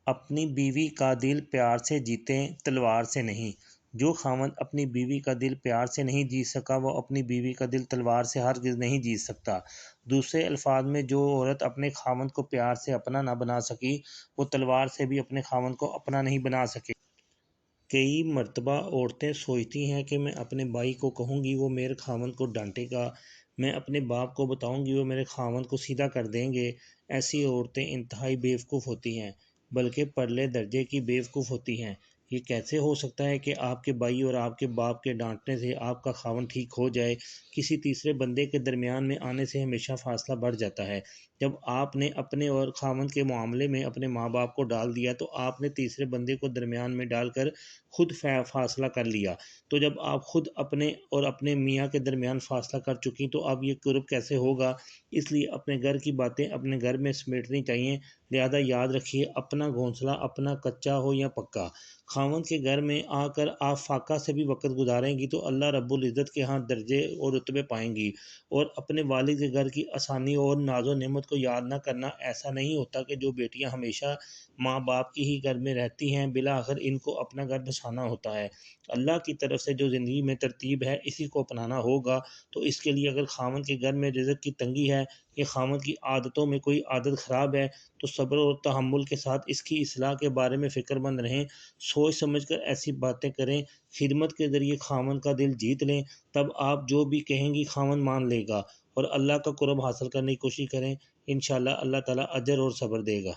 اپنی بیوی کا دل پیار سے جیتیں تلوار سے نہیں۔ جو خاوند اپنی بیوی کا دل پیار سے نہیں جیت سکا وہ اپنی بیوی کا دل تلوار سے ہرگز نہیں جیت سکتا۔ دوسرے الفاظ میں جو عورت اپنے خاوند کو پیار سے اپنا نہ بنا سکی وہ تلوار سے بھی اپنے خاوند کو اپنا نہیں بنا سکے۔ کئی مرتبہ عورتیں سوچتی ہیں کہ میں اپنے بھائی کو کہوں گی وہ میرے خاوند کو ڈانٹے گا، میں اپنے باپ کو بتاؤں گی وہ میرے خاوند کو سیدھا کر دیں گے۔ ایسی عورتیں انتہائی بیوقوف ہوتی ہیں، بلکہ پرلے درجے کی بیوقوف ہوتی ہیں۔ یہ کیسے ہو سکتا ہے کہ آپ کے بھائی اور آپ کے باپ کے ڈانٹنے سے آپ کا خاوند ٹھیک ہو جائے؟ کسی تیسرے بندے کے درمیان میں آنے سے ہمیشہ فاصلہ بڑھ جاتا ہے۔ جب آپ نے اپنے اور خاوند کے معاملے میں اپنے ماں باپ کو ڈال دیا تو آپ نے تیسرے بندے کو درمیان میں ڈال کر خود فاصلہ کر لیا۔ تو جب آپ خود اپنے اور اپنے میاں کے درمیان فاصلہ کر چکی تو اب یہ قرب کیسے ہوگا؟ اس لیے اپنے گھر کی باتیں اپنے گھر میں سمیٹنی چاہیے۔ لہذا یاد رکھیے، اپنا گھونسلہ اپنا کچا ہو یا پکا، خاوند کے گھر میں آ کر آپ فاقہ سے بھی وقت گزاریں گی تو اللہ رب العزت کے ہاں درجے اور رتبے پائیں گی۔ اور اپنے والد کے گھر کی آسانی اور ناز و نعمت کو یاد نہ کرنا، ایسا نہیں ہوتا کہ جو بیٹیاں ہمیشہ ماں باپ کی ہی گھر میں رہتی ہیں بالآخر ان کو اپنا گھر بسانا ہوتا ہے۔ اللہ کی طرف سے جو زندگی میں ترتیب ہے اسی کو اپنانا ہوگا۔ تو اس کے لیے اگر خاوند کے گھر میں رزق کی تنگی ہے یا خاوند کی عادتوں میں کوئی عادت خراب ہے تو صبر اور تحمل کے ساتھ اس کی اصلاح کے بارے میں فکر مند رہیں، سوچ سمجھ کر ایسی باتیں کریں، خدمت کے ذریعے خاوند کا دل جیت لیں، تب آپ جو بھی کہیں گی خاوند مان لے گا۔ اور اللہ کا قرب حاصل کرنے کی کوشش کریں، انشاءاللہ اللہ تعالیٰ اجر اور صبر دے گا۔